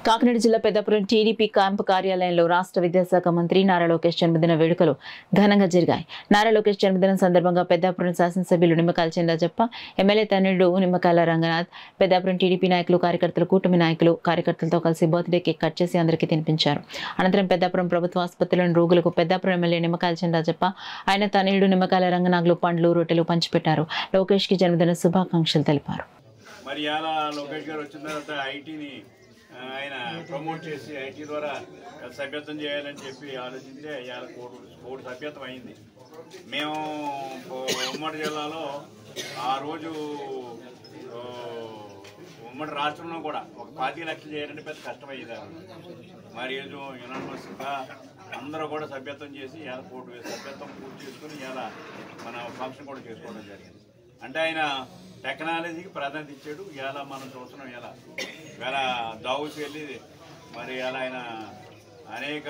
కాకినాడ జిల్లా Peddapuram TDP camp కార్యాలయంలో రాష్ట్ర విద్యాశాఖ మంత్రి నారా లోకేష్ జన్మదిన వేడుకలు ఘనంగా జరిగాయి. నారా లోకేష్ జన్మదినం సందర్భంగా పెద్దాపురం శాసనసభ్యులు నిమ్మకాయల చెందాజప్ప, ఎమ్మెల్యే తనయుడు నిమ్మకాయల రంగనాథ్, పెద్దాపురం టీడీపీ నాయకులు, కార్యకర్తలు, కూటమి నాయకులు, కార్యకర్తలతో కలిసి బర్త్డే కేక్ కట్ చేసి అందరికీ తినిపించారు. అనంతరం పెద్దాపురం ప్రభుత్వ ఆసుపత్రిలోని రోగులకు పెద్దాపురం ఎమ్మెల్యే నిమ్మకాయల చెందాజప్ప, ఆయన తనయుడు నిమ్మకాయల రంగనాథ్లు పండ్లు, రొట్టెలు పంచిపెట్టారు. లోకేష్ కి జన్మదిన శుభాకాంక్షలు తెలిపారు. మరి అలా లోకేష్ గారు వచ్చిన తర్వాత ఐటీని ఆయన ప్రమోట్ చేసి ఐటీ ద్వారా సభ్యత్వం చేయాలని చెప్పి ఆలోచిస్తే కోటి సభ్యత్వం అయింది. మేము ఉమ్మడి జిల్లాలో ఆ రోజు ఉమ్మడి రాష్ట్రంలో కూడా ఒక 25 లక్షలు చేయాలంటే పెద్ద కష్టమయ్యేది. మరి ఏదో యునానిమస్గా అందరూ కూడా సభ్యత్వం చేసి కోటి సభ్యత్వం పూర్తి చేసుకుని ఇలా మన ఫంక్షన్ కూడా చేసుకోవడం జరిగింది. అంటే ఆయన టెక్నాలజీకి ప్రాధాన్యత ఇచ్చాడు. ఇలా మనం చూస్తున్నాం. ఇలా దావుకి వెళ్ళి మరి ఇలా ఆయన అనేక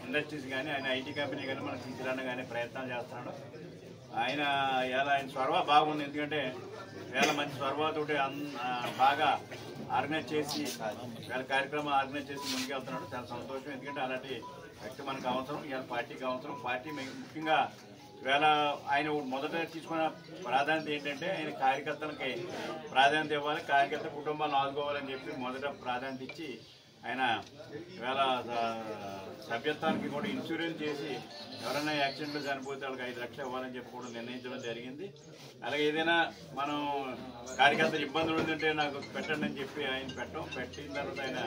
ఇండస్ట్రీస్ కానీ ఆయన ఐటీ కంపెనీ కానీ మనకు తీసుకురావడం కానీ ప్రయత్నాలు చేస్తున్నాడు. ఆయన ఆయన స్వర్వ బాగుంది. ఎందుకంటే మంచి స్వర్వతోటి బాగా ఆర్గనైజ్ చేసి కార్యక్రమం ఆర్గనైజ్ చేసి ముందుకెళ్తున్నాడు. చాలా సంతోషం. ఎందుకంటే అలాంటి వ్యక్తి మనకు అవసరం. పార్టీకి అవసరం. పార్టీ ముఖ్యంగా ఆయన మొదట తీసుకున్న ప్రాధాన్యత ఏంటంటే ఆయన కార్యకర్తలకి ప్రాధాన్యత ఇవ్వాలి, కార్యకర్త కుటుంబాలను ఆదుకోవాలని చెప్పి మొదట ప్రాధాన్యత ఇచ్చి ఆయన సభ్యత్వానికి కూడా ఇన్సూరెన్స్ చేసి ఎవరైనా యాక్సిడెంట్లో చనిపోతే వాళ్ళకి 5 లక్షలు ఇవ్వాలని చెప్పి కూడా నిర్ణయించడం జరిగింది. అలాగే ఏదైనా మనం కార్యకర్తలు ఇబ్బందులు ఉందంటే నాకు పెట్టండి అని చెప్పి ఆయన పెట్టిన తర్వాత ఆయన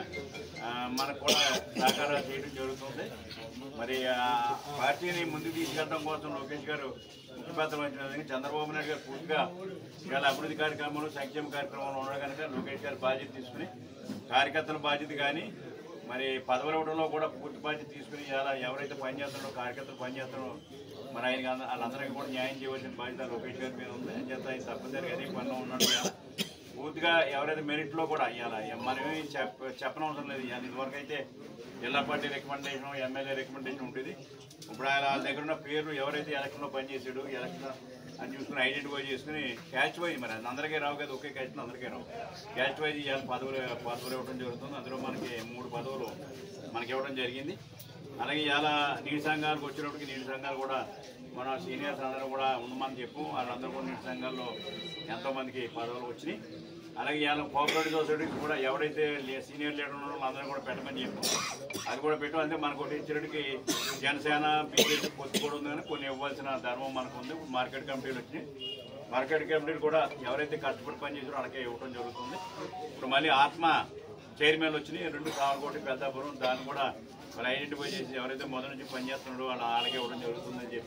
మనకు కూడా సహకారాలు చేయడం జరుగుతుంది. మరి పార్టీని ముందుకు తీసుకెళ్ళడం కోసం లోకేష్ గారు ముఖ్య పాత్ర వహించిన చంద్రబాబు నాయుడు గారు పూర్తిగా ఇవాళ అభివృద్ధి కార్యక్రమంలో, సంక్షేమ కార్యక్రమంలో ఉండడం కనుక లోకేష్ గారు బాధ్యత తీసుకుని కార్యకర్తల బాధ్యత కానీ మరి పదవులు ఇవ్వడంలో కూడా పూర్తి బాధ్యత తీసుకుని ఎవరైతే పనిచేస్తున్నారో కార్యకర్తలు పనిచేస్తున్నారో మరి ఆయన వాళ్ళందరికీ కూడా న్యాయం చేయవలసిన బాధ్యత లోకేష్ గారి మీద ఉంది. అని చేత ఆయన తప్పనిసరిగా అదే పనిలో ఉన్నాడు. పూర్తిగా ఎవరైతే మెరిట్లో కూడా మనమేమి చెప్పనవసరం లేదు. ఇదివరకు అయితే జిల్లా పార్టీ రికమెండేషన్, ఎమ్మెల్యే రికమెండేషన్ ఉంటుంది. ఇప్పుడు వాళ్ళ దగ్గర ఉన్న పేర్లు ఎవరైతే ఎలక్షన్లో పనిచేసాడు, ఎలక్షన్ అని చూసుకుని ఐడెంటిఫై చేసుకుని క్యాస్ట్ వైజ్ మరి అందరికీ రావు కదా, ఒకే క్యాస్ట్ అందరికీ రావు. క్యాస్ట్ వైజ్ ఇవాళ పదవులు ఇవ్వడం జరుగుతుంది. అందులో మనకి 3 పదవులు మనకి ఇవ్వడం జరిగింది. అలాగే ఇవాళ నీటి సంఘాలకు వచ్చినప్పటికీ నీటి సంఘాలు కూడా మన సీనియర్స్ అందరూ కూడా ఉండమని చెప్పు. వాళ్ళందరూ కూడా నీటి సంఘాల్లో ఎంతోమందికి పదవులు వచ్చినాయి. అలాగే ఇవాళ కోఆపరేటివ్ సొసైటీకి కూడా ఎవరైతే సీనియర్ లీడర్ ఉన్నారో అందరూ కూడా పెట్టమని చెప్పు. అది కూడా పెట్టు. అంటే మనకు ఇచ్చినట్టుకి జనసేన, బీజేపీ పొత్తు కూడా ఉంది. కానీ కొన్ని ఇవ్వాల్సిన ధర్మం మనకు ఉంది. మార్కెట్ కమిటీలు వచ్చినాయి. మార్కెట్ కమిటీలు కూడా ఎవరైతే కష్టపడి పనిచేసారో వాళ్ళకే ఇవ్వడం జరుగుతుంది. ఇప్పుడు మళ్ళీ ఆత్మ చైర్మన్లు వచ్చినాయి 2 కావలకోటి, పెద్దాపురం. దాన్ని కూడా వాళ్ళు ఐడెంటిఫై చేసి ఎవరైతే మొదటి నుంచి పనిచేస్తున్నారో వాళ్ళకే ఇవ్వడం జరుగుతుందని చెప్పి